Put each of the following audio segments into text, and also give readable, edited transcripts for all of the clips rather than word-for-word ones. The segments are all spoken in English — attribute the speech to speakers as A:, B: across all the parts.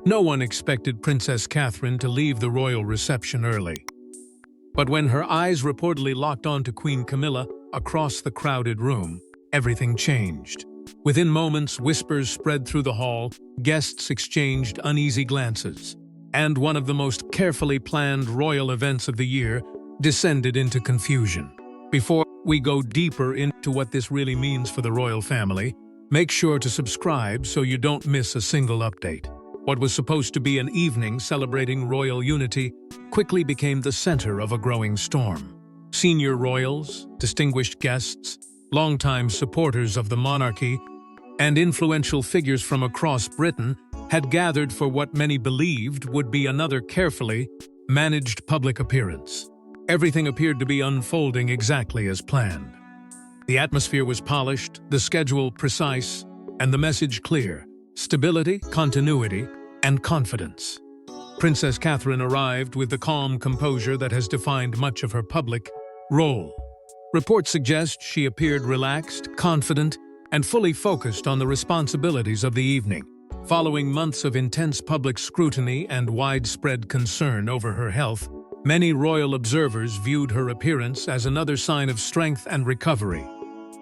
A: No one expected Princess Catherine to leave the royal reception early. But when her eyes reportedly locked onto Queen Camilla across the crowded room, everything changed. Within moments, whispers spread through the hall, guests exchanged uneasy glances, and one of the most carefully planned royal events of the year descended into confusion. Before we go deeper into what this really means for the royal family, make sure to subscribe so you don't miss a single update. What was supposed to be an evening celebrating royal unity quickly became the center of a growing storm. Senior royals, distinguished guests, longtime supporters of the monarchy, and influential figures from across Britain had gathered for what many believed would be another carefully managed public appearance. Everything appeared to be unfolding exactly as planned. The atmosphere was polished, the schedule precise, and the message clear: stability, continuity, and confidence. Princess Catherine arrived with the calm composure that has defined much of her public role. Reports suggest she appeared relaxed, confident, and fully focused on the responsibilities of the evening. Following months of intense public scrutiny and widespread concern over her health, many royal observers viewed her appearance as another sign of strength and recovery.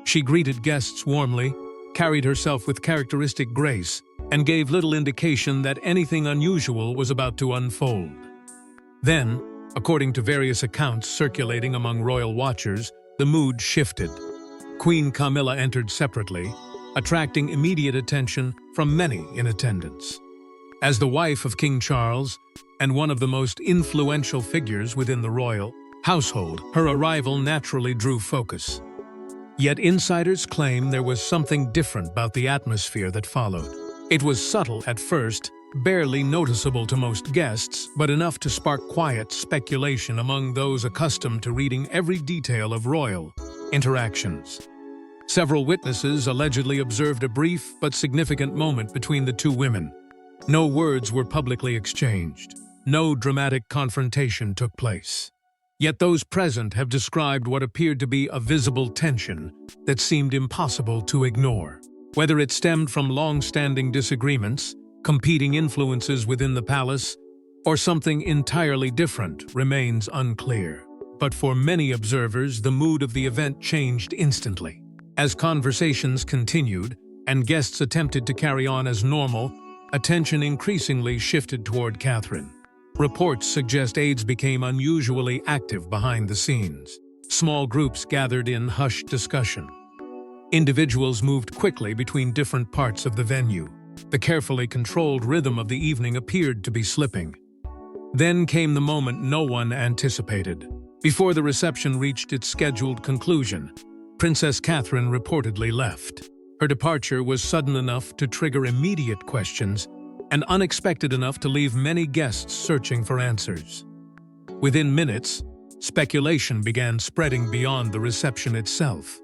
A: She greeted guests warmly, carried herself with characteristic grace, and gave little indication that anything unusual was about to unfold. Then, according to various accounts circulating among royal watchers, the mood shifted. Queen Camilla entered separately, attracting immediate attention from many in attendance. As the wife of King Charles and one of the most influential figures within the royal household, her arrival naturally drew focus. Yet insiders claim there was something different about the atmosphere that followed. It was subtle at first, barely noticeable to most guests, but enough to spark quiet speculation among those accustomed to reading every detail of royal interactions. Several witnesses allegedly observed a brief but significant moment between the two women. No words were publicly exchanged. No dramatic confrontation took place. Yet those present have described what appeared to be a visible tension that seemed impossible to ignore. Whether it stemmed from long-standing disagreements, competing influences within the palace, or something entirely different remains unclear. But for many observers, the mood of the event changed instantly. As conversations continued and guests attempted to carry on as normal, attention increasingly shifted toward Catherine. Reports suggest aides became unusually active behind the scenes. Small groups gathered in hushed discussion. Individuals moved quickly between different parts of the venue. The carefully controlled rhythm of the evening appeared to be slipping. Then came the moment no one anticipated. Before the reception reached its scheduled conclusion, Princess Catherine reportedly left. Her departure was sudden enough to trigger immediate questions and unexpected enough to leave many guests searching for answers. Within minutes, speculation began spreading beyond the reception itself.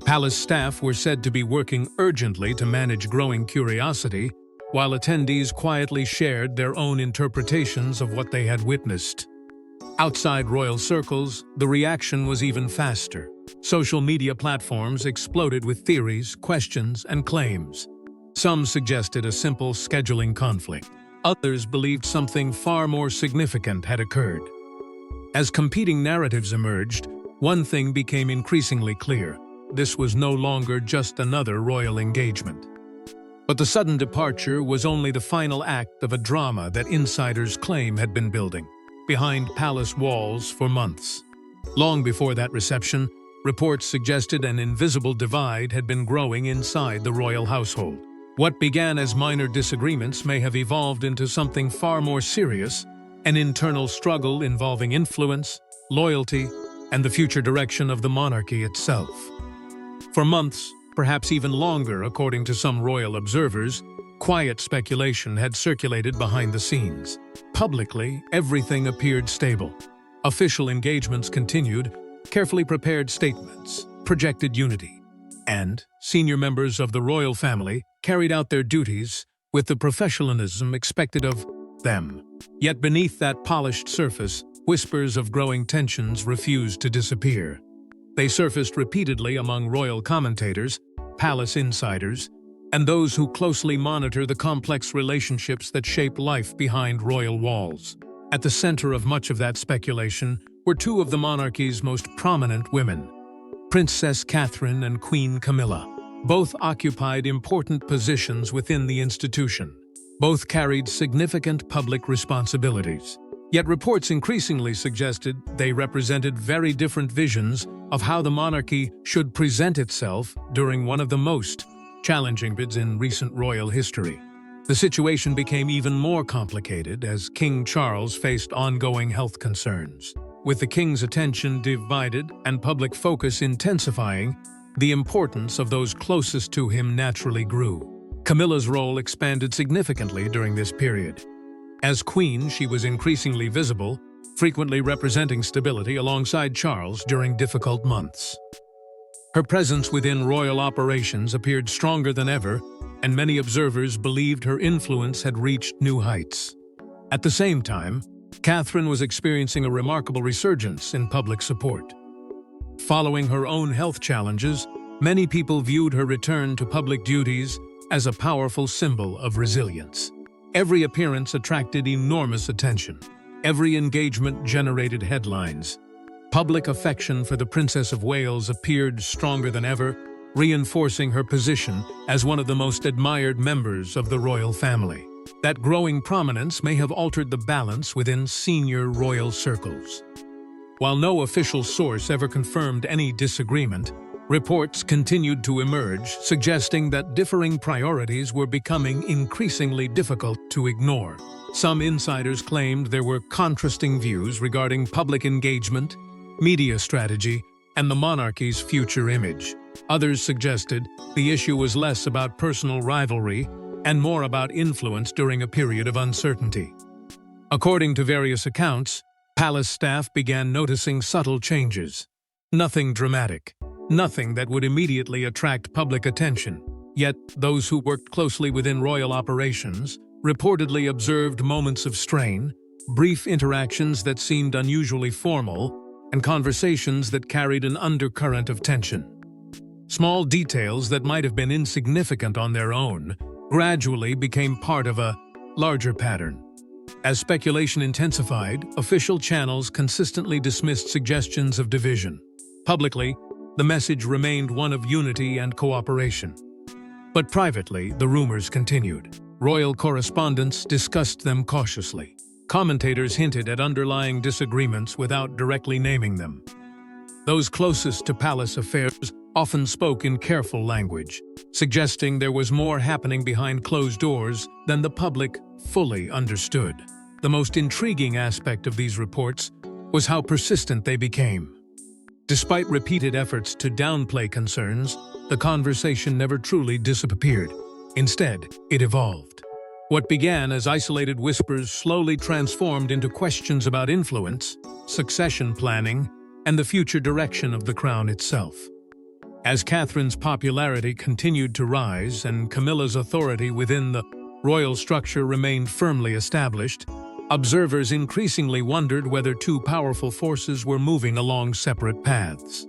A: Palace staff were said to be working urgently to manage growing curiosity, while attendees quietly shared their own interpretations of what they had witnessed. Outside royal circles, the reaction was even faster. Social media platforms exploded with theories, questions, and claims. Some suggested a simple scheduling conflict. Others believed something far more significant had occurred. As competing narratives emerged, one thing became increasingly clear. This was no longer just another royal engagement. But the sudden departure was only the final act of a drama that insiders claim had been building behind palace walls for months. Long before that reception, reports suggested an invisible divide had been growing inside the royal household. What began as minor disagreements may have evolved into something far more serious, an internal struggle involving influence, loyalty, and the future direction of the monarchy itself. For months, perhaps even longer according to some royal observers, quiet speculation had circulated behind the scenes. Publicly, everything appeared stable. Official engagements continued, carefully prepared statements projected unity, and senior members of the royal family carried out their duties with the professionalism expected of them. Yet beneath that polished surface, whispers of growing tensions refused to disappear. They surfaced repeatedly among royal commentators, palace insiders, and those who closely monitor the complex relationships that shape life behind royal walls. At the center of much of that speculation were two of the monarchy's most prominent women, Princess Catherine and Queen Camilla. Both occupied important positions within the institution. Both carried significant public responsibilities. Yet reports increasingly suggested they represented very different visions of how the monarchy should present itself during one of the most challenging periods in recent royal history. The situation became even more complicated as King Charles faced ongoing health concerns. With the king's attention divided and public focus intensifying, the importance of those closest to him naturally grew. Camilla's role expanded significantly during this period. As queen, she was increasingly visible, frequently representing stability alongside Charles during difficult months. Her presence within royal operations appeared stronger than ever, and many observers believed her influence had reached new heights. At the same time, Catherine was experiencing a remarkable resurgence in public support. Following her own health challenges, many people viewed her return to public duties as a powerful symbol of resilience. Every appearance attracted enormous attention. Every engagement generated headlines. Public affection for the Princess of Wales appeared stronger than ever, reinforcing her position as one of the most admired members of the royal family. That growing prominence may have altered the balance within senior royal circles. While no official source ever confirmed any disagreement, reports continued to emerge, suggesting that differing priorities were becoming increasingly difficult to ignore. Some insiders claimed there were contrasting views regarding public engagement, media strategy, and the monarchy's future image. Others suggested the issue was less about personal rivalry and more about influence during a period of uncertainty. According to various accounts, palace staff began noticing subtle changes. Nothing dramatic. Nothing that would immediately attract public attention. Yet, those who worked closely within royal operations reportedly observed moments of strain, brief interactions that seemed unusually formal, and conversations that carried an undercurrent of tension. Small details that might have been insignificant on their own gradually became part of a larger pattern. As speculation intensified, official channels consistently dismissed suggestions of division. Publicly, the message remained one of unity and cooperation. But privately, the rumors continued. Royal correspondents discussed them cautiously. Commentators hinted at underlying disagreements without directly naming them. Those closest to palace affairs often spoke in careful language, suggesting there was more happening behind closed doors than the public fully understood. The most intriguing aspect of these reports was how persistent they became. Despite repeated efforts to downplay concerns, the conversation never truly disappeared. Instead, it evolved. What began as isolated whispers slowly transformed into questions about influence, succession planning, and the future direction of the crown itself. As Catherine's popularity continued to rise and Camilla's authority within the royal structure remained firmly established, observers increasingly wondered whether two powerful forces were moving along separate paths.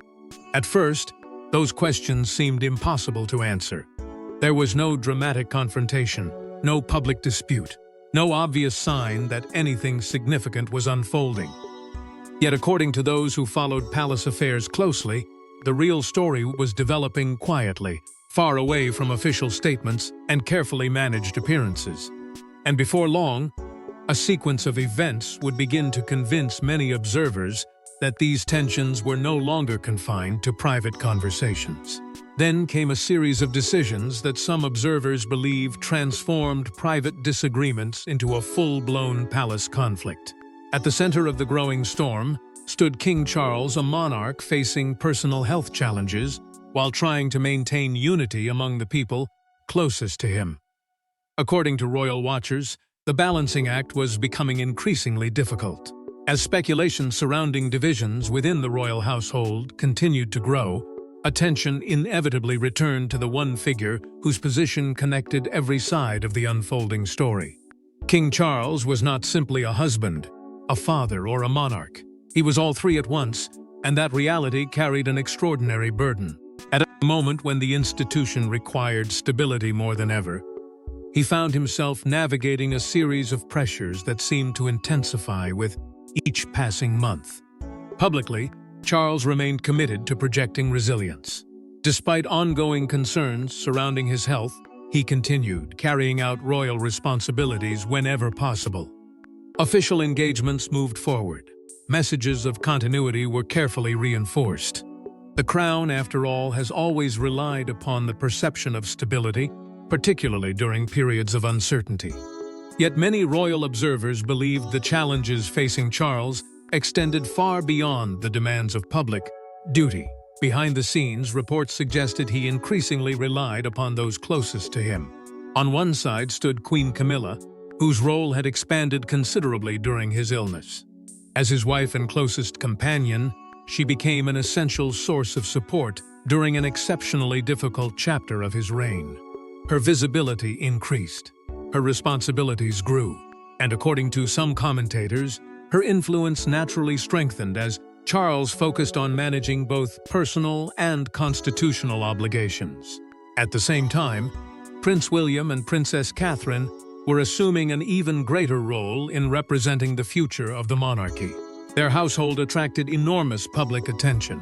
A: At first, those questions seemed impossible to answer. There was no dramatic confrontation, no public dispute, no obvious sign that anything significant was unfolding. Yet according to those who followed palace affairs closely, the real story was developing quietly, far away from official statements and carefully managed appearances. And before long, a sequence of events would begin to convince many observers that these tensions were no longer confined to private conversations. Then came a series of decisions that some observers believe transformed private disagreements into a full-blown palace conflict. At the center of the growing storm stood King Charles, a monarch facing personal health challenges while trying to maintain unity among the people closest to him. According to royal watchers, the balancing act was becoming increasingly difficult. As speculation surrounding divisions within the royal household continued to grow, attention inevitably returned to the one figure whose position connected every side of the unfolding story. King Charles was not simply a husband, a father, or a monarch. He was all three at once, and that reality carried an extraordinary burden. At A moment when the institution required stability more than ever, he found himself navigating a series of pressures that seemed to intensify with each passing month. Publicly, Charles remained committed to projecting resilience. Despite ongoing concerns surrounding his health, he continued carrying out royal responsibilities whenever possible. Official engagements moved forward. Messages of continuity were carefully reinforced. The crown, after all, has always relied upon the perception of stability, particularly during periods of uncertainty. Yet many royal observers believed the challenges facing Charles extended far beyond the demands of public duty. Behind the scenes, reports suggested he increasingly relied upon those closest to him. On one side stood Queen Camilla, whose role had expanded considerably during his illness. As his wife and closest companion, she became an essential source of support during an exceptionally difficult chapter of his reign. Her visibility increased, her responsibilities grew, and according to some commentators, her influence naturally strengthened as Charles focused on managing both personal and constitutional obligations. At the same time, Prince William and Princess Catherine were assuming an even greater role in representing the future of the monarchy. Their household attracted enormous public attention,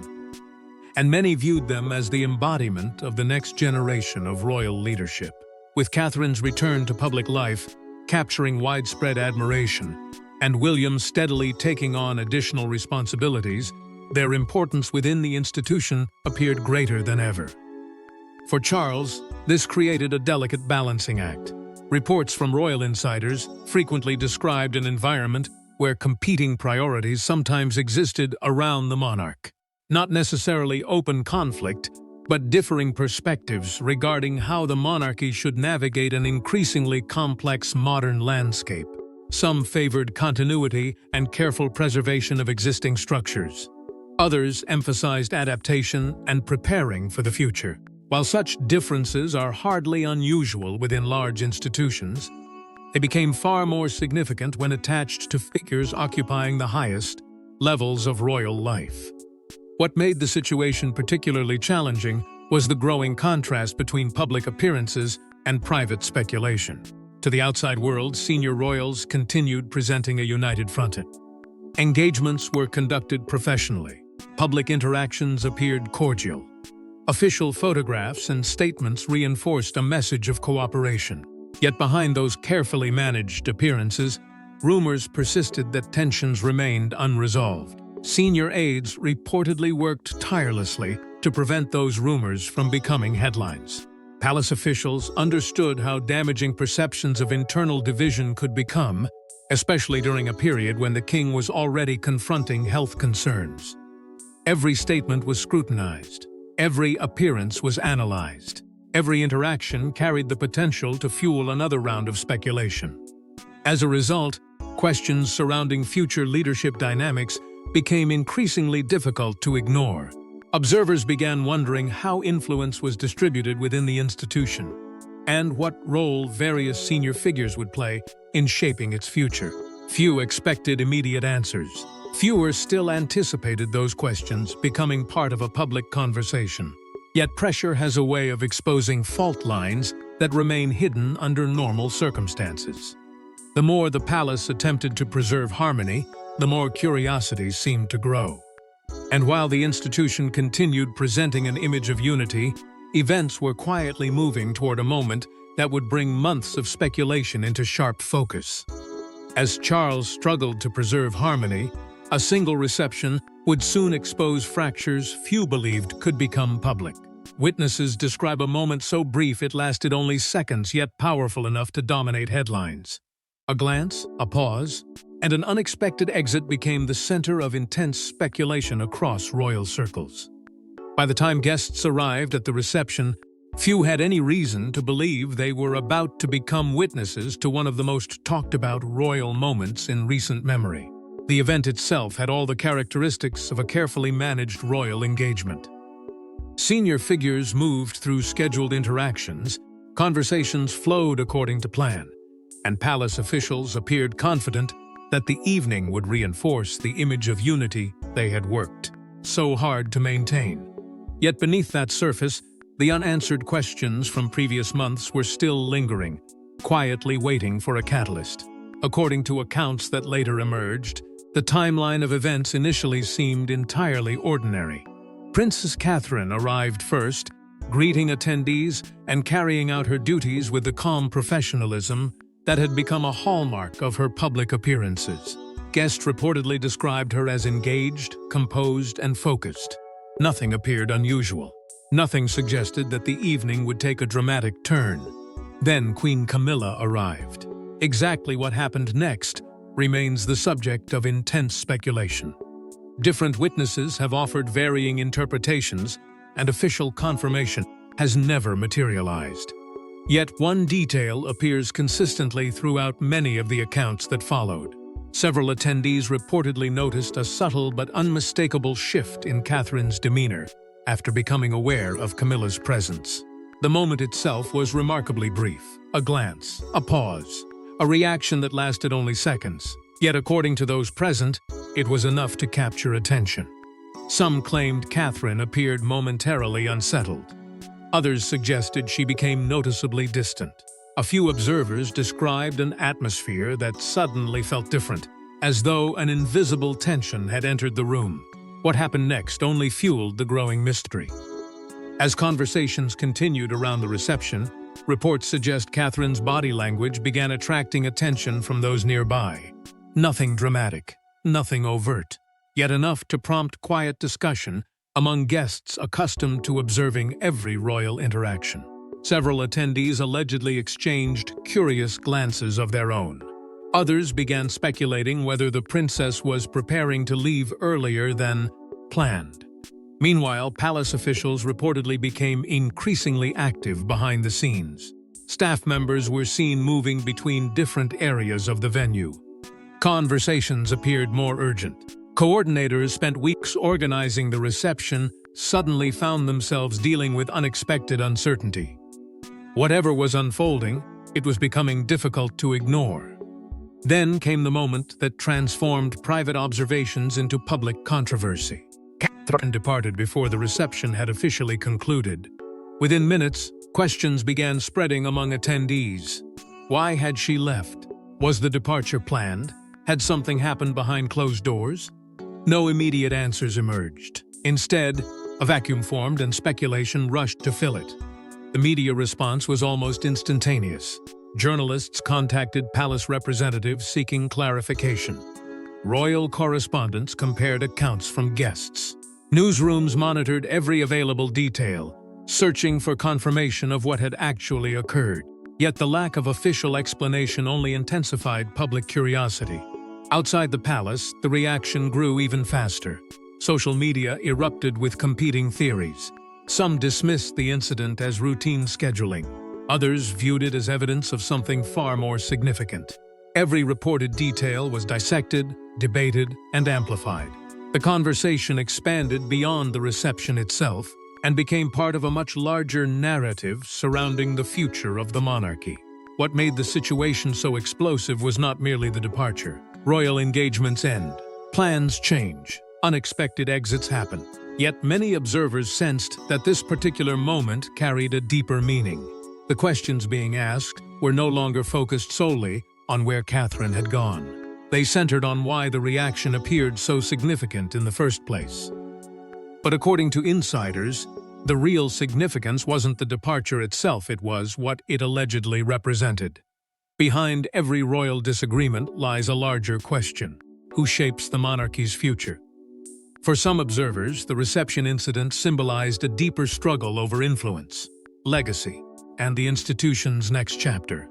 A: and many viewed them as the embodiment of the next generation of royal leadership. With Catherine's return to public life capturing widespread admiration, and William steadily taking on additional responsibilities, their importance within the institution appeared greater than ever. For Charles, this created a delicate balancing act. Reports from royal insiders frequently described an environment where competing priorities sometimes existed around the monarch. Not necessarily open conflict, but differing perspectives regarding how the monarchy should navigate an increasingly complex modern landscape. Some favored continuity and careful preservation of existing structures. Others emphasized adaptation and preparing for the future. While such differences are hardly unusual within large institutions, they became far more significant when attached to figures occupying the highest levels of royal life. What made the situation particularly challenging was the growing contrast between public appearances and private speculation. To the outside world, senior royals continued presenting a united front. Engagements were conducted professionally. Public interactions appeared cordial. Official photographs and statements reinforced a message of cooperation. Yet behind those carefully managed appearances, rumors persisted that tensions remained unresolved. Senior aides reportedly worked tirelessly to prevent those rumors from becoming headlines. Palace officials understood how damaging perceptions of internal division could become, especially during a period when the king was already confronting health concerns. Every statement was scrutinized. Every appearance was analyzed. Every interaction carried the potential to fuel another round of speculation. As a result, questions surrounding future leadership dynamics became increasingly difficult to ignore. Observers began wondering how influence was distributed within the institution, and what role various senior figures would play in shaping its future. Few expected immediate answers. Fewer still anticipated those questions becoming part of a public conversation. Yet pressure has a way of exposing fault lines that remain hidden under normal circumstances. The more the palace attempted to preserve harmony, the more curiosity seemed to grow. And while the institution continued presenting an image of unity, events were quietly moving toward a moment that would bring months of speculation into sharp focus. As Charles struggled to preserve harmony, a single reception would soon expose fractures few believed could become public. Witnesses describe a moment so brief it lasted only seconds, yet powerful enough to dominate headlines. A glance, a pause, and an unexpected exit became the center of intense speculation across royal circles. By the time guests arrived at the reception, few had any reason to believe they were about to become witnesses to one of the most talked-about royal moments in recent memory. The event itself had all the characteristics of a carefully managed royal engagement. Senior figures moved through scheduled interactions, conversations flowed according to plan, and palace officials appeared confident that the evening would reinforce the image of unity they had worked so hard to maintain. Yet beneath that surface, the unanswered questions from previous months were still lingering, quietly waiting for a catalyst. According to accounts that later emerged, the timeline of events initially seemed entirely ordinary. Princess Catherine arrived first, greeting attendees and carrying out her duties with the calm professionalism that had become a hallmark of her public appearances. Guests reportedly described her as engaged, composed, and focused. Nothing appeared unusual. Nothing suggested that the evening would take a dramatic turn. Then Queen Camilla arrived. Exactly what happened next remains the subject of intense speculation. Different witnesses have offered varying interpretations, and official confirmation has never materialized. Yet one detail appears consistently throughout many of the accounts that followed. Several attendees reportedly noticed a subtle but unmistakable shift in Catherine's demeanor after becoming aware of Camilla's presence. The moment itself was remarkably brief. A glance, a pause, a reaction that lasted only seconds. Yet according to those present, it was enough to capture attention. Some claimed Catherine appeared momentarily unsettled. Others suggested she became noticeably distant. A few observers described an atmosphere that suddenly felt different, as though an invisible tension had entered the room. What happened next only fueled the growing mystery. As conversations continued around the reception, reports suggest Catherine's body language began attracting attention from those nearby. Nothing dramatic, nothing overt, yet enough to prompt quiet discussion among guests accustomed to observing every royal interaction. Several attendees allegedly exchanged curious glances of their own. Others began speculating whether the princess was preparing to leave earlier than planned. Meanwhile, palace officials reportedly became increasingly active behind the scenes. Staff members were seen moving between different areas of the venue. Conversations appeared more urgent. Coordinators spent weeks organizing the reception suddenly found themselves dealing with unexpected uncertainty. Whatever was unfolding, it was becoming difficult to ignore. Then came the moment that transformed private observations into public controversy. Catherine departed before the reception had officially concluded. Within minutes, questions began spreading among attendees. Why had she left? Was the departure planned? Had something happened behind closed doors? No immediate answers emerged. Instead, a vacuum formed and speculation rushed to fill it. The media response was almost instantaneous. Journalists contacted palace representatives seeking clarification. Royal correspondents compared accounts from guests. Newsrooms monitored every available detail, searching for confirmation of what had actually occurred. Yet the lack of official explanation only intensified public curiosity. Outside the palace, the reaction grew even faster. Social media erupted with competing theories. Some dismissed the incident as routine scheduling. Others viewed it as evidence of something far more significant. Every reported detail was dissected, debated, and amplified. The conversation expanded beyond the reception itself and became part of a much larger narrative surrounding the future of the monarchy. What made the situation so explosive was not merely the departure. Royal engagements end. Plans change. Unexpected exits happen. Yet many observers sensed that this particular moment carried a deeper meaning. The questions being asked were no longer focused solely on where Catherine had gone. They centered on why the reaction appeared so significant in the first place. But according to insiders, the real significance wasn't the departure itself, it was what it allegedly represented. Behind every royal disagreement lies a larger question: who shapes the monarchy's future? For some observers, the reception incident symbolized a deeper struggle over influence, legacy, and the institution's next chapter.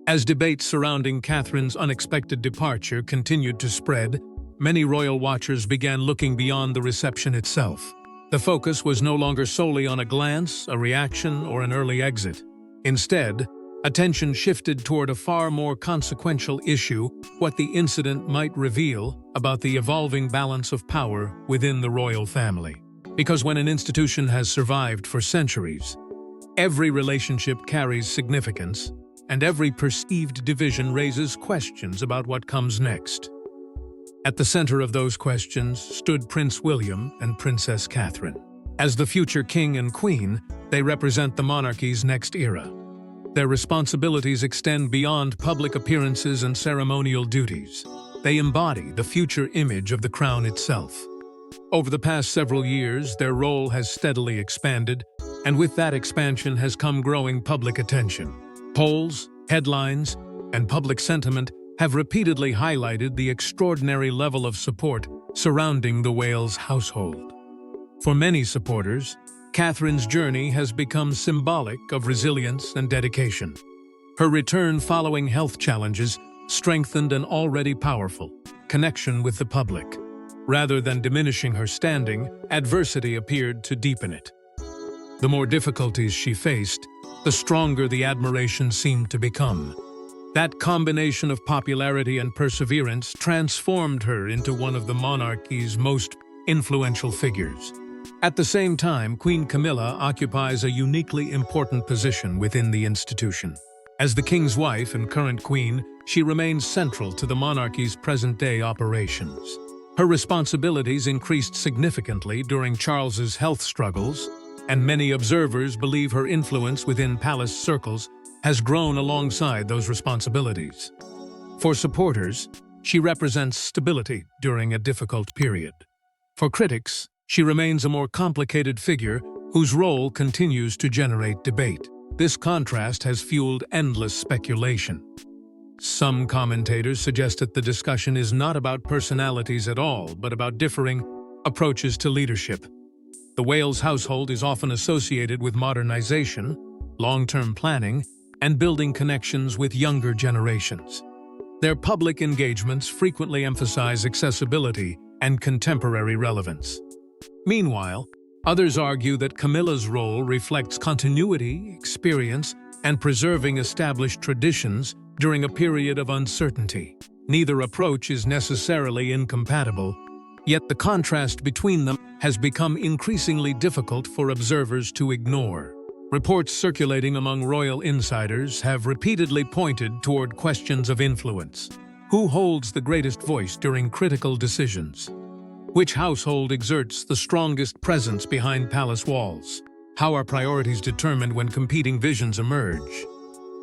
A: As debates surrounding Catherine's unexpected departure continued to spread, many royal watchers began looking beyond the reception itself. The focus was no longer solely on a glance, a reaction, or an early exit. Instead, attention shifted toward a far more consequential issue: what the incident might reveal about the evolving balance of power within the royal family. Because when an institution has survived for centuries, every relationship carries significance, and every perceived division raises questions about what comes next. At the center of those questions stood Prince William and Princess Catherine. As the future king and queen, they represent the monarchy's next era. Their responsibilities extend beyond public appearances and ceremonial duties. They embody the future image of the crown itself. Over the past several years, their role has steadily expanded, and with that expansion has come growing public attention. Polls, headlines, and public sentiment have repeatedly highlighted the extraordinary level of support surrounding the Wales household. For many supporters, Catherine's journey has become symbolic of resilience and dedication. Her return following health challenges strengthened an already powerful connection with the public. Rather than diminishing her standing, adversity appeared to deepen it. The more difficulties she faced, the stronger the admiration seemed to become. That combination of popularity and perseverance transformed her into one of the monarchy's most influential figures. At the same time, Queen Camilla occupies a uniquely important position within the institution. As the king's wife and current queen, she remains central to the monarchy's present-day operations. Her responsibilities increased significantly during Charles's health struggles, and many observers believe her influence within palace circles has grown alongside those responsibilities. For supporters, she represents stability during a difficult period. For critics, she remains a more complicated figure whose role continues to generate debate. This contrast has fueled endless speculation. Some commentators suggest that the discussion is not about personalities at all, but about differing approaches to leadership. The Wales household is often associated with modernization, long-term planning, and building connections with younger generations. Their public engagements frequently emphasize accessibility and contemporary relevance. Meanwhile, others argue that Camilla's role reflects continuity, experience, and preserving established traditions during a period of uncertainty. Neither approach is necessarily incompatible, yet the contrast between them has become increasingly difficult for observers to ignore. Reports circulating among royal insiders have repeatedly pointed toward questions of influence. Who holds the greatest voice during critical decisions? Which household exerts the strongest presence behind palace walls? How are priorities determined when competing visions emerge?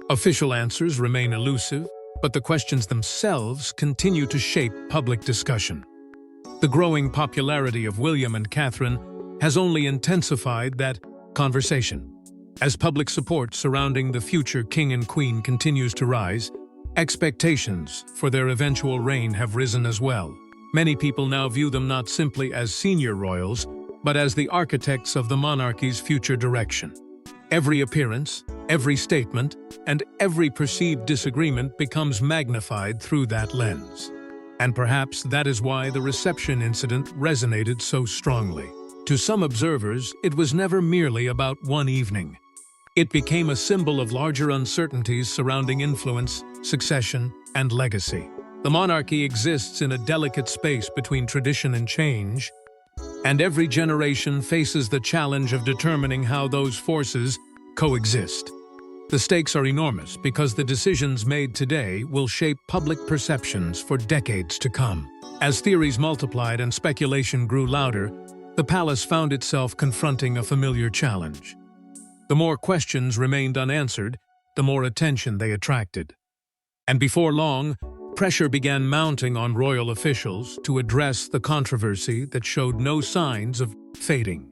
A: Official answers remain elusive, but the questions themselves continue to shape public discussion. The growing popularity of William and Catherine has only intensified that conversation. As public support surrounding the future king and queen continues to rise, expectations for their eventual reign have risen as well. Many people now view them not simply as senior royals, but as the architects of the monarchy's future direction. Every appearance, every statement, and every perceived disagreement becomes magnified through that lens. And perhaps that is why the reception incident resonated so strongly. To some observers, it was never merely about one evening. It became a symbol of larger uncertainties surrounding influence, succession, and legacy. The monarchy exists in a delicate space between tradition and change, and every generation faces the challenge of determining how those forces coexist. The stakes are enormous because the decisions made today will shape public perceptions for decades to come. As theories multiplied and speculation grew louder, the palace found itself confronting a familiar challenge. The more questions remained unanswered, the more attention they attracted. And before long, pressure began mounting on royal officials to address the controversy that showed no signs of fading.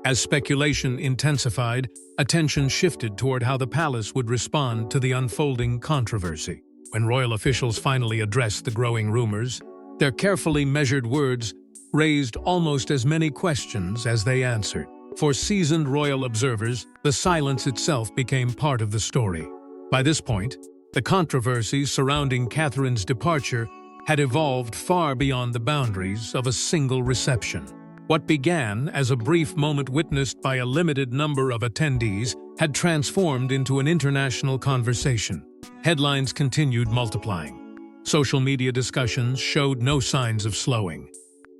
A: As speculation intensified, attention shifted toward how the palace would respond to the unfolding controversy. When royal officials finally addressed the growing rumors, their carefully measured words raised almost as many questions as they answered. For seasoned royal observers, the silence itself became part of the story. By this point, the controversies surrounding Catherine's departure had evolved far beyond the boundaries of a single reception. What began as a brief moment witnessed by a limited number of attendees had transformed into an international conversation. Headlines continued multiplying. Social media discussions showed no signs of slowing.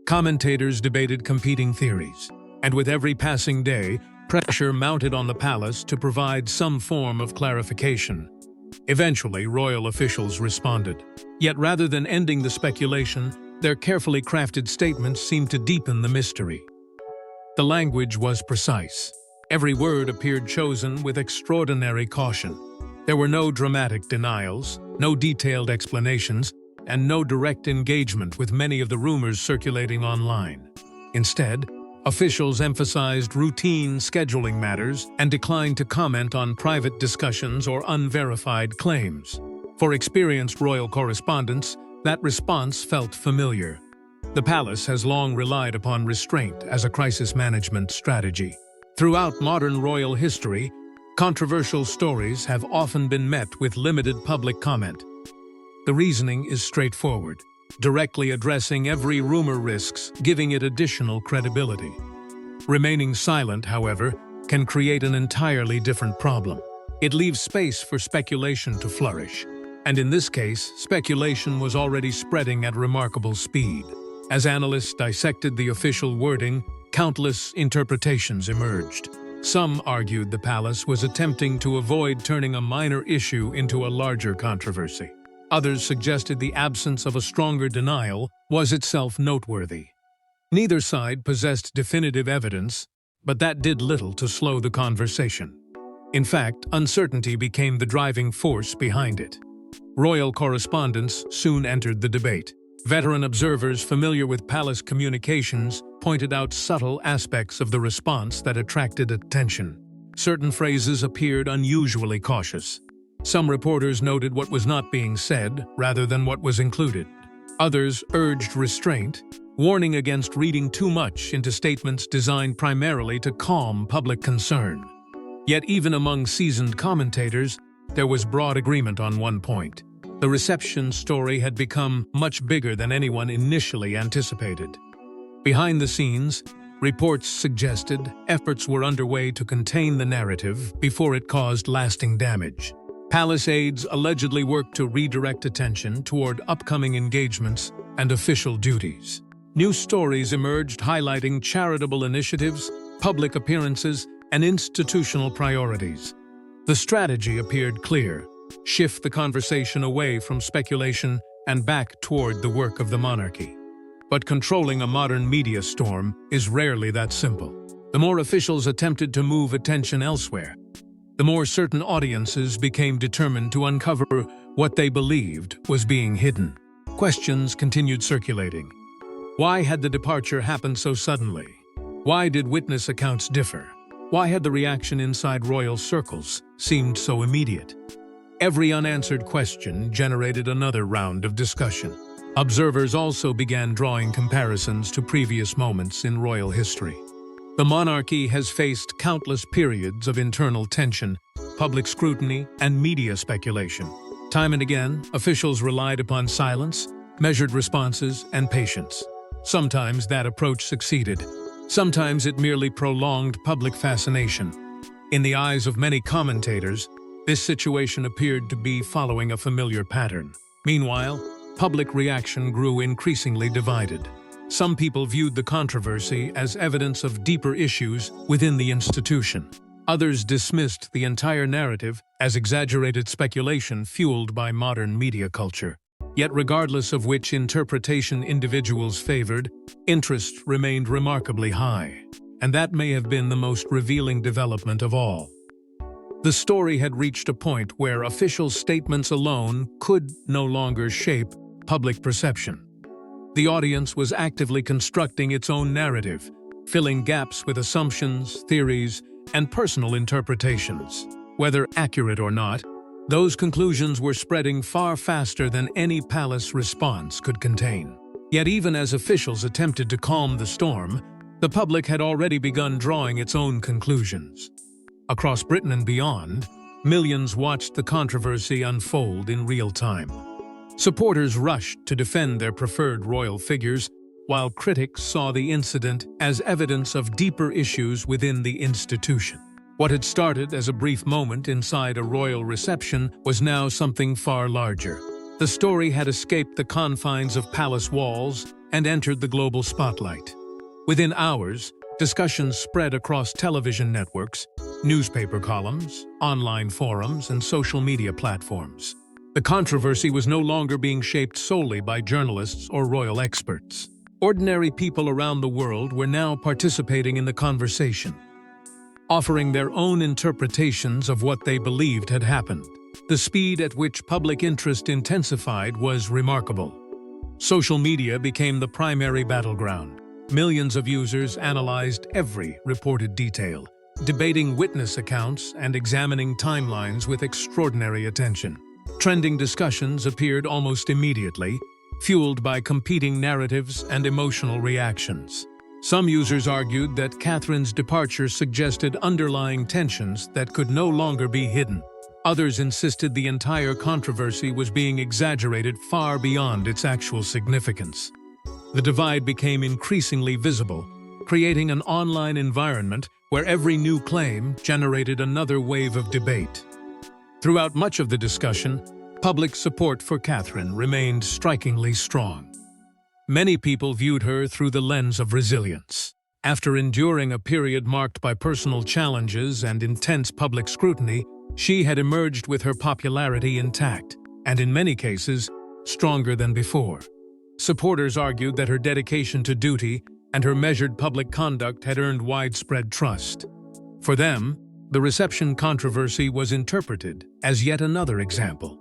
A: Commentators debated competing theories, and with every passing day, pressure mounted on the palace to provide some form of clarification. Eventually, royal officials responded. Yet rather than ending the speculation, their carefully crafted statements seemed to deepen the mystery. The language was precise. Every word appeared chosen with extraordinary caution. There were no dramatic denials, no detailed explanations, and no direct engagement with many of the rumors circulating online. Instead, officials emphasized routine scheduling matters and declined to comment on private discussions or unverified claims. For experienced royal correspondents, that response felt familiar. The palace has long relied upon restraint as a crisis management strategy. Throughout modern royal history, controversial stories have often been met with limited public comment. The reasoning is straightforward, directly addressing every rumor risks, giving it additional credibility. Remaining silent, however, can create an entirely different problem. It leaves space for speculation to flourish. And in this case, speculation was already spreading at remarkable speed. As analysts dissected the official wording, countless interpretations emerged. Some argued the palace was attempting to avoid turning a minor issue into a larger controversy. Others suggested the absence of a stronger denial was itself noteworthy. Neither side possessed definitive evidence, but that did little to slow the conversation. In fact, uncertainty became the driving force behind it. Royal correspondents soon entered the debate. Veteran observers familiar with palace communications pointed out subtle aspects of the response that attracted attention. Certain phrases appeared unusually cautious. Some reporters noted what was not being said rather than what was included. Others urged restraint, warning against reading too much into statements designed primarily to calm public concern. Yet even among seasoned commentators, there was broad agreement on one point. The reception story had become much bigger than anyone initially anticipated. Behind the scenes, reports suggested efforts were underway to contain the narrative before it caused lasting damage. Palace aides allegedly worked to redirect attention toward upcoming engagements and official duties. New stories emerged highlighting charitable initiatives, public appearances, and institutional priorities. The strategy appeared clear: shift the conversation away from speculation and back toward the work of the monarchy. But controlling a modern media storm is rarely that simple. The more officials attempted to move attention elsewhere, the more certain audiences became determined to uncover what they believed was being hidden. Questions continued circulating. Why had the departure happened so suddenly? Why did witness accounts differ? Why had the reaction inside royal circles seemed so immediate? Every unanswered question generated another round of discussion. Observers also began drawing comparisons to previous moments in royal history. The monarchy has faced countless periods of internal tension, public scrutiny, and media speculation. Time and again, officials relied upon silence, measured responses, and patience. Sometimes that approach succeeded. Sometimes it merely prolonged public fascination. In the eyes of many commentators, this situation appeared to be following a familiar pattern. Meanwhile, public reaction grew increasingly divided. Some people viewed the controversy as evidence of deeper issues within the institution. Others dismissed the entire narrative as exaggerated speculation fueled by modern media culture. Yet regardless of which interpretation individuals favored, interest remained remarkably high. And that may have been the most revealing development of all. The story had reached a point where official statements alone could no longer shape public perception. The audience was actively constructing its own narrative, filling gaps with assumptions, theories, and personal interpretations. Whether accurate or not, those conclusions were spreading far faster than any palace response could contain. Yet even as officials attempted to calm the storm, the public had already begun drawing its own conclusions. Across Britain and beyond, millions watched the controversy unfold in real time. Supporters rushed to defend their preferred royal figures, while critics saw the incident as evidence of deeper issues within the institution. What had started as a brief moment inside a royal reception was now something far larger. The story had escaped the confines of palace walls and entered the global spotlight. Within hours, discussions spread across television networks, newspaper columns, online forums, and social media platforms. The controversy was no longer being shaped solely by journalists or royal experts. Ordinary people around the world were now participating in the conversation, offering their own interpretations of what they believed had happened. The speed at which public interest intensified was remarkable. Social media became the primary battleground. Millions of users analyzed every reported detail, debating witness accounts and examining timelines with extraordinary attention. Trending discussions appeared almost immediately, fueled by competing narratives and emotional reactions. Some users argued that Catherine's departure suggested underlying tensions that could no longer be hidden. Others insisted the entire controversy was being exaggerated far beyond its actual significance. The divide became increasingly visible, creating an online environment where every new claim generated another wave of debate. Throughout much of the discussion, public support for Catherine remained strikingly strong. Many people viewed her through the lens of resilience. After enduring a period marked by personal challenges and intense public scrutiny, she had emerged with her popularity intact, and in many cases, stronger than before. Supporters argued that her dedication to duty and her measured public conduct had earned widespread trust. For them, the reception controversy was interpreted as yet another example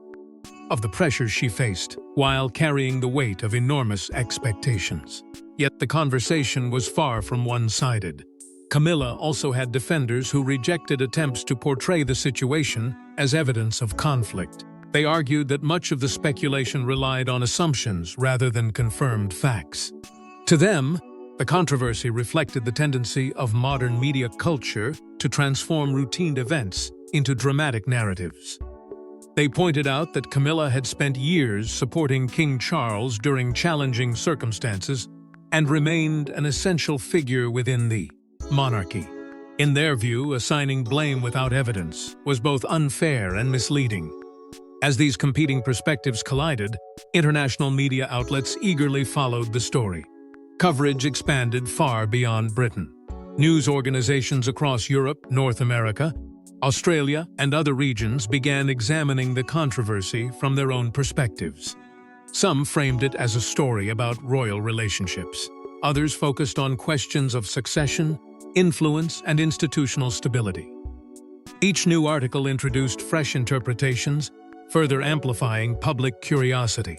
A: of the pressures she faced while carrying the weight of enormous expectations. Yet the conversation was far from one-sided. Camilla also had defenders who rejected attempts to portray the situation as evidence of conflict. They argued that much of the speculation relied on assumptions rather than confirmed facts. To them, the controversy reflected the tendency of modern media culture to transform routine events into dramatic narratives. They pointed out that Camilla had spent years supporting King Charles during challenging circumstances and remained an essential figure within the monarchy. In their view, assigning blame without evidence was both unfair and misleading. As these competing perspectives collided, international media outlets eagerly followed the story. Coverage expanded far beyond Britain. News organizations across Europe, North America, Australia, and other regions began examining the controversy from their own perspectives. Some framed it as a story about royal relationships. Others focused on questions of succession, influence, and institutional stability. Each new article introduced fresh interpretations, further amplifying public curiosity.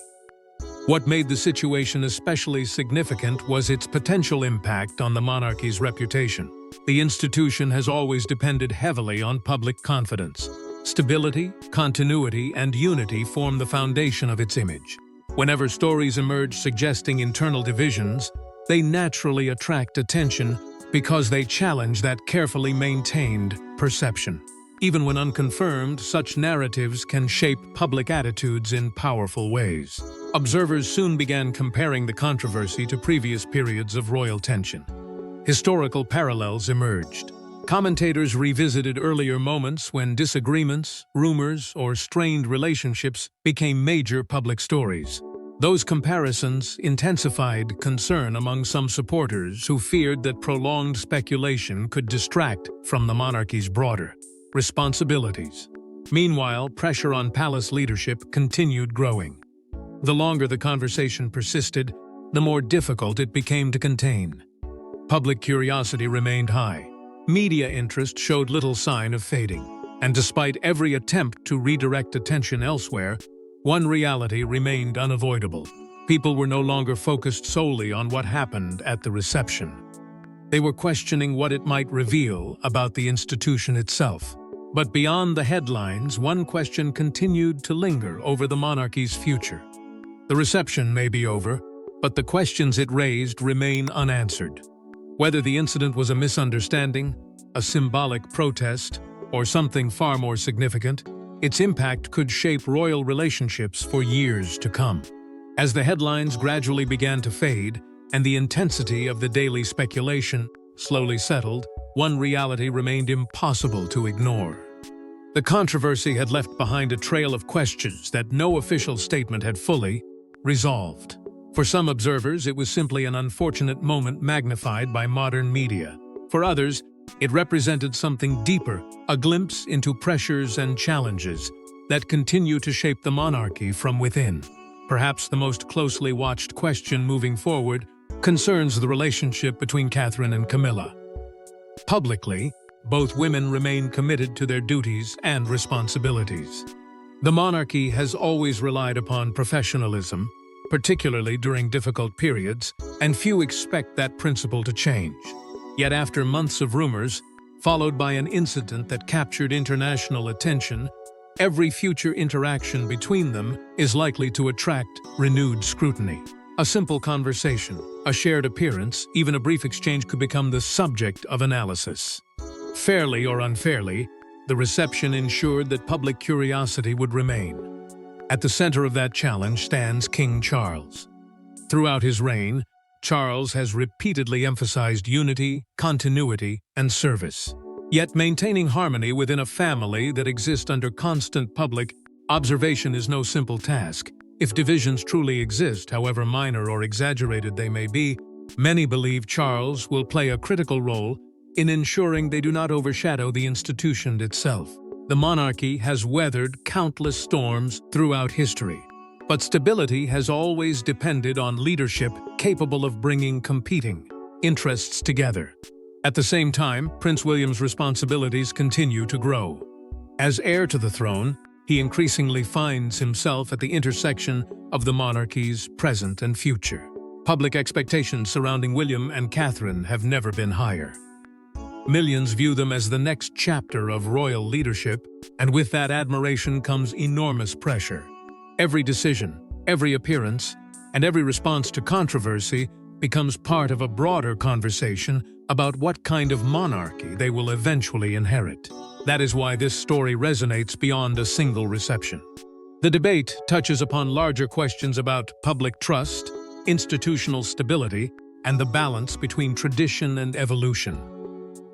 A: What made the situation especially significant was its potential impact on the monarchy's reputation. The institution has always depended heavily on public confidence. Stability, continuity, and unity form the foundation of its image. Whenever stories emerge suggesting internal divisions, they naturally attract attention because they challenge that carefully maintained perception. Even when unconfirmed, such narratives can shape public attitudes in powerful ways. Observers soon began comparing the controversy to previous periods of royal tension. Historical parallels emerged. Commentators revisited earlier moments when disagreements, rumors, or strained relationships became major public stories. Those comparisons intensified concern among some supporters who feared that prolonged speculation could distract from the monarchy's broader responsibilities. Meanwhile, pressure on palace leadership continued growing. The longer the conversation persisted, the more difficult it became to contain. Public curiosity remained high. Media interest showed little sign of fading. And despite every attempt to redirect attention elsewhere, one reality remained unavoidable. People were no longer focused solely on what happened at the reception. They were questioning what it might reveal about the institution itself. But beyond the headlines, one question continued to linger over the monarchy's future. The reception may be over, but the questions it raised remain unanswered. Whether the incident was a misunderstanding, a symbolic protest, or something far more significant, its impact could shape royal relationships for years to come. As the headlines gradually began to fade and the intensity of the daily speculation slowly settled, one reality remained impossible to ignore. The controversy had left behind a trail of questions that no official statement had fully resolved. For some observers, it was simply an unfortunate moment magnified by modern media. For others, it represented something deeper, a glimpse into pressures and challenges that continue to shape the monarchy from within. Perhaps the most closely watched question moving forward concerns the relationship between Catherine and Camilla. Publicly, both women remain committed to their duties and responsibilities. The monarchy has always relied upon professionalism, particularly during difficult periods, and few expect that principle to change. Yet after months of rumors, followed by an incident that captured international attention, every future interaction between them is likely to attract renewed scrutiny. A simple conversation, a shared appearance, even a brief exchange could become the subject of analysis. Fairly or unfairly, the reception ensured that public curiosity would remain. At the center of that challenge stands King Charles. Throughout his reign, Charles has repeatedly emphasized unity, continuity, and service. Yet maintaining harmony within a family that exists under constant public observation is no simple task. If divisions truly exist, however minor or exaggerated they may be, many believe Charles will play a critical role in ensuring they do not overshadow the institution itself. The monarchy has weathered countless storms throughout history, but stability has always depended on leadership capable of bringing competing interests together. At the same time, Prince William's responsibilities continue to grow. As heir to the throne, he increasingly finds himself at the intersection of the monarchy's present and future. Public expectations surrounding William and Catherine have never been higher. Millions view them as the next chapter of royal leadership, and with that admiration comes enormous pressure. Every decision, every appearance, and every response to controversy becomes part of a broader conversation about what kind of monarchy they will eventually inherit. That is why this story resonates beyond a single reception. The debate touches upon larger questions about public trust, institutional stability, and the balance between tradition and evolution.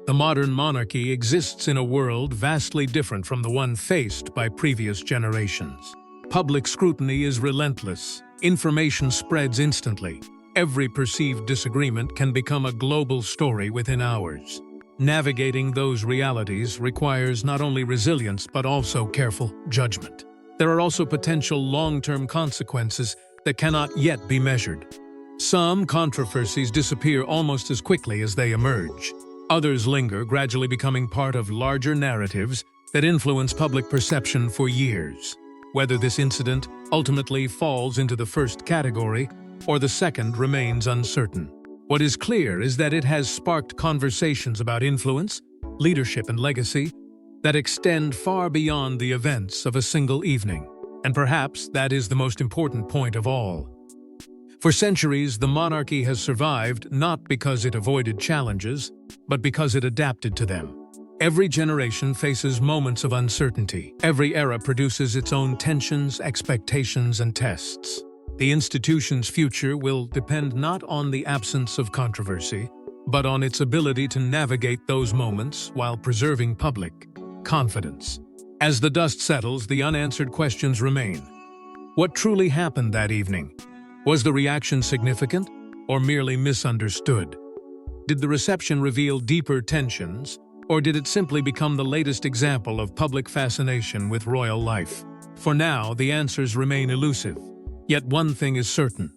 A: The modern monarchy exists in a world vastly different from the one faced by previous generations. Public scrutiny is relentless. Information spreads instantly. Every perceived disagreement can become a global story within hours. Navigating those realities requires not only resilience but also careful judgment. There are also potential long-term consequences that cannot yet be measured. Some controversies disappear almost as quickly as they emerge. Others linger, gradually becoming part of larger narratives that influence public perception for years. Whether this incident ultimately falls into the first category or the second remains uncertain. What is clear is that it has sparked conversations about influence, leadership, and legacy that extend far beyond the events of a single evening. And perhaps that is the most important point of all. For centuries, the monarchy has survived not because it avoided challenges, but because it adapted to them. Every generation faces moments of uncertainty. Every era produces its own tensions, expectations, and tests. The institution's future will depend not on the absence of controversy, but on its ability to navigate those moments while preserving public confidence. As the dust settles, the unanswered questions remain. What truly happened that evening? Was the reaction significant or merely misunderstood? Did the reception reveal deeper tensions, or did it simply become the latest example of public fascination with royal life? For now, the answers remain elusive. Yet one thing is certain.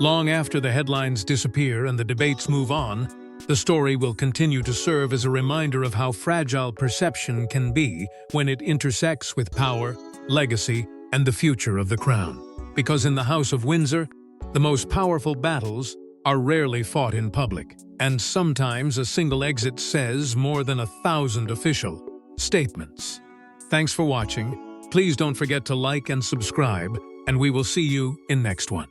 A: Long after the headlines disappear and the debates move on, the story will continue to serve as a reminder of how fragile perception can be when it intersects with power, legacy, and the future of the crown. Because in the House of Windsor, the most powerful battles are rarely fought in public, and sometimes a single exit says more than 1,000 official statements. Thanks for watching. Please don't forget to like and subscribe, and we will see you in next one.